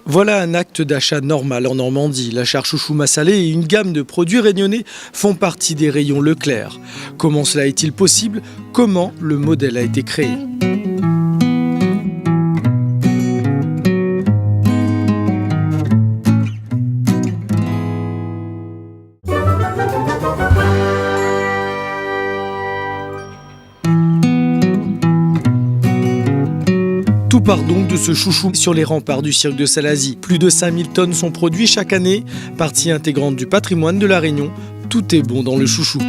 Voilà un acte d'achat normal en Normandie. La charchouchou massalée et une gamme de produits réunionnais font partie des rayons Leclerc. Comment cela est-il possible? Comment le modèle a été créé? Tout part donc de ce chouchou sur les remparts du cirque de Salazie. Plus de 5000 tonnes sont produites chaque année, partie intégrante du patrimoine de La Réunion. Tout est bon dans le chouchou.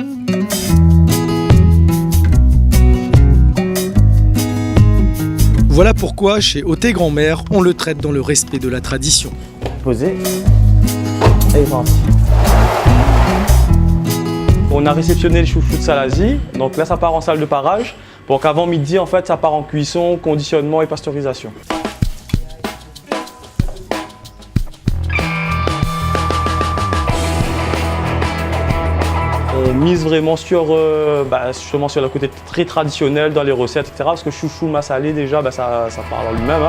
Voilà pourquoi, chez Othé Grand-Mère, on le traite dans le respect de la tradition. Posé et parti. On a réceptionné le chouchou de Salazie, donc là ça part en salle de parage. Pour qu'avant midi, en fait, ça part en cuisson, conditionnement et pasteurisation. On mise vraiment sur, justement sur le côté très traditionnel dans les recettes, etc. Parce que chouchou massalé, déjà, ça parle en lui-même.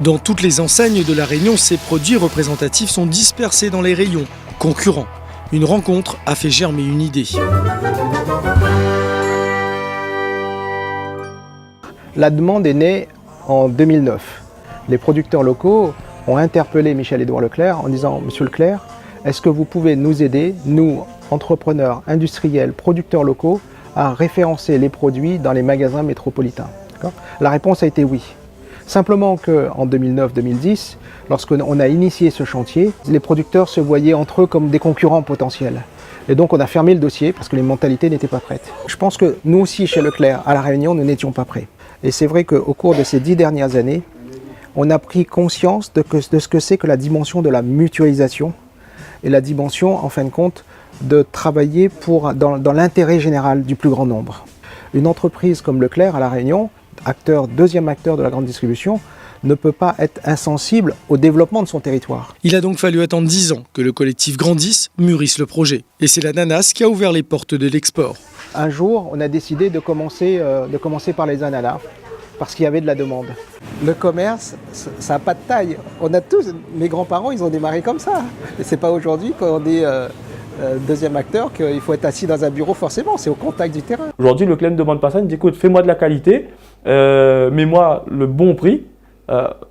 Dans toutes les enseignes de La Réunion, ces produits représentatifs sont dispersés dans les rayons concurrents. Une rencontre a fait germer une idée. La demande est née en 2009. Les producteurs locaux ont interpellé Michel-Édouard Leclerc en disant « Monsieur Leclerc, est-ce que vous pouvez nous aider, nous, entrepreneurs, industriels, producteurs locaux, à référencer les produits dans les magasins métropolitains ?» La réponse a été oui. Simplement qu'en 2009-2010, lorsqu'on a initié ce chantier, les producteurs se voyaient entre eux comme des concurrents potentiels. Et donc on a fermé le dossier parce que les mentalités n'étaient pas prêtes. Je pense que nous aussi, chez Leclerc, à La Réunion, nous n'étions pas prêts. Et c'est vrai qu'au cours de ces 10 dernières années, on a pris conscience de ce que c'est que la dimension de la mutualisation et la dimension, en fin de compte, de travailler dans l'intérêt général du plus grand nombre. Une entreprise comme Leclerc à La Réunion, deuxième acteur de la grande distribution, ne peut pas être insensible au développement de son territoire. Il a donc fallu attendre 10 ans que le collectif grandisse, mûrisse le projet. Et c'est la Nanas qui a ouvert les portes de l'export. Un jour, on a décidé de commencer par les ananas, parce qu'il y avait de la demande. Le commerce, ça n'a pas de taille. Mes grands-parents, ils ont démarré comme ça. Et c'est pas aujourd'hui, quand on est deuxième acteur, qu'il faut être assis dans un bureau forcément, c'est au contact du terrain. Aujourd'hui, le client ne demande pas ça, il me dit écoute, fais-moi de la qualité, mets-moi le bon prix,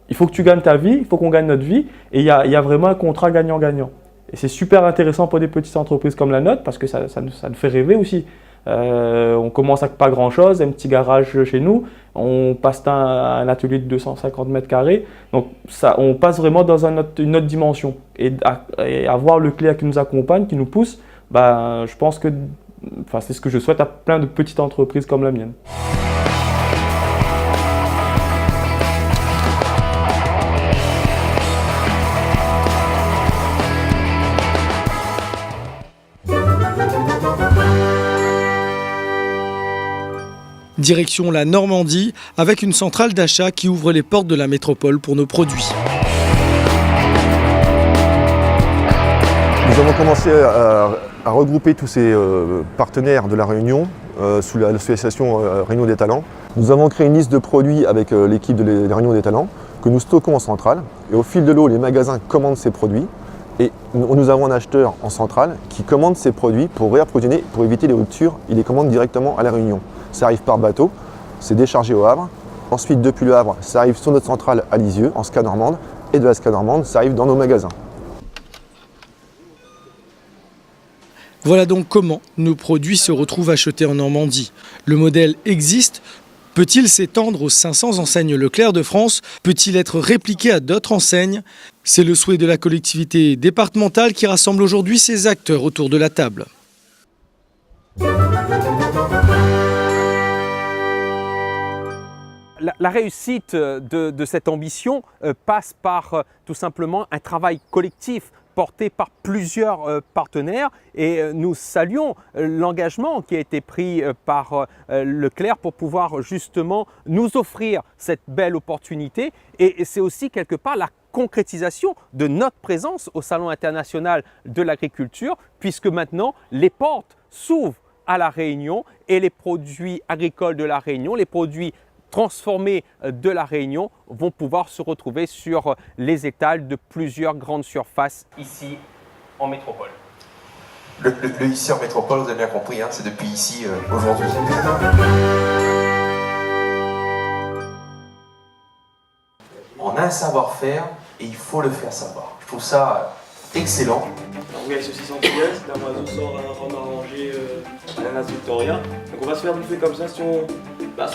il faut que tu gagnes ta vie, il faut qu'on gagne notre vie, et il y a vraiment un contrat gagnant-gagnant. Et c'est super intéressant pour des petites entreprises comme la nôtre, parce que ça nous fait rêver aussi. On commence avec pas grand-chose, un petit garage chez nous, on passe à un atelier de 250 mètres carrés, donc on passe vraiment dans une autre dimension. Et avoir le client qui nous accompagne, qui nous pousse, je pense que c'est ce que je souhaite à plein de petites entreprises comme la mienne. Direction la Normandie, avec une centrale d'achat qui ouvre les portes de la métropole pour nos produits. Nous avons commencé à regrouper tous ces partenaires de La Réunion sous l'association Réunion des Talents. Nous avons créé une liste de produits avec l'équipe de la Réunion des Talents que nous stockons en centrale. Et au fil de l'eau, les magasins commandent ces produits. Et nous avons un acheteur en centrale qui commande ces produits pour réapprovisionner, pour éviter les ruptures. Il les commande directement à La Réunion. Ça arrive par bateau, c'est déchargé au Havre. Ensuite, depuis le Havre, ça arrive sur notre centrale à Lisieux, en SCA normande. Et de la SCA normande, ça arrive dans nos magasins. Voilà donc comment nos produits se retrouvent achetés en Normandie. Le modèle existe. Peut-il s'étendre aux 500 enseignes Leclerc de France? Peut-il être répliqué à d'autres enseignes? C'est le souhait de la collectivité départementale qui rassemble aujourd'hui ses acteurs autour de la table. La réussite de cette ambition passe par tout simplement un travail collectif porté par plusieurs partenaires et nous saluons l'engagement qui a été pris par Leclerc pour pouvoir justement nous offrir cette belle opportunité et c'est aussi quelque part la concrétisation de notre présence au Salon international de l'agriculture puisque maintenant les portes s'ouvrent à La Réunion et les produits agricoles de La Réunion, les produits transformés de la Réunion vont pouvoir se retrouver sur les étals de plusieurs grandes surfaces ici en métropole. Le ici en métropole, vous avez bien compris, hein, c'est depuis ici aujourd'hui. On a un savoir-faire et il faut le faire savoir. Je trouve ça excellent. On gagne saucisse antillaise, d'un oiseau sort un rhum arrangé à l'ananas Victoria. Donc on va se faire bouffer comme ça si on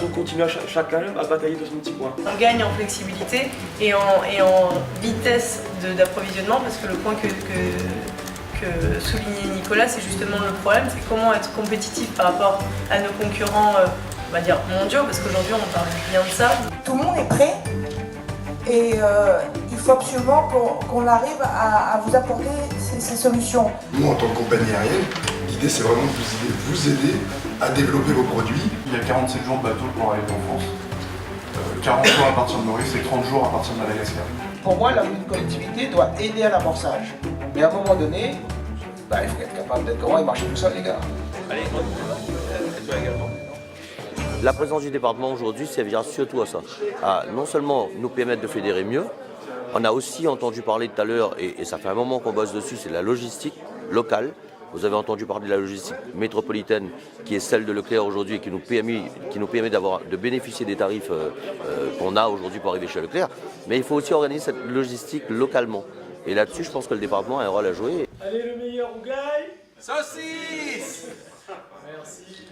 continue chacun à batailler de son petit coin. On gagne en flexibilité et en vitesse d'approvisionnement parce que le point que soulignait Nicolas, c'est justement le problème, c'est comment être compétitif par rapport à nos concurrents, on va dire mondiaux, parce qu'aujourd'hui on parle bien de ça. Tout le monde est prêt et il faut absolument qu'on arrive à vous apporter ces solutions. Nous, en tant que compagnie aérienne, l'idée c'est vraiment de vous aider à développer vos produits. Il y a 47 jours de bateau pour arriver en France, 40 jours à partir de Maurice et 30 jours à partir de Madagascar. Pour moi, une collectivité doit aider à l'amorçage. Mais à un moment donné, il faut être capable d'être grand et marcher tout seul, les gars. Allez, toi également. La présence du département aujourd'hui servira surtout à ça, à non seulement nous permettre de fédérer mieux, on a aussi entendu parler tout à l'heure, et ça fait un moment qu'on bosse dessus, c'est la logistique locale. Vous avez entendu parler de la logistique métropolitaine qui est celle de Leclerc aujourd'hui et qui nous permet de bénéficier des tarifs qu'on a aujourd'hui pour arriver chez Leclerc. Mais il faut aussi organiser cette logistique localement. Et là-dessus, je pense que le département a un rôle à jouer. Allez, le meilleur, on gagne. Saucisse. Merci.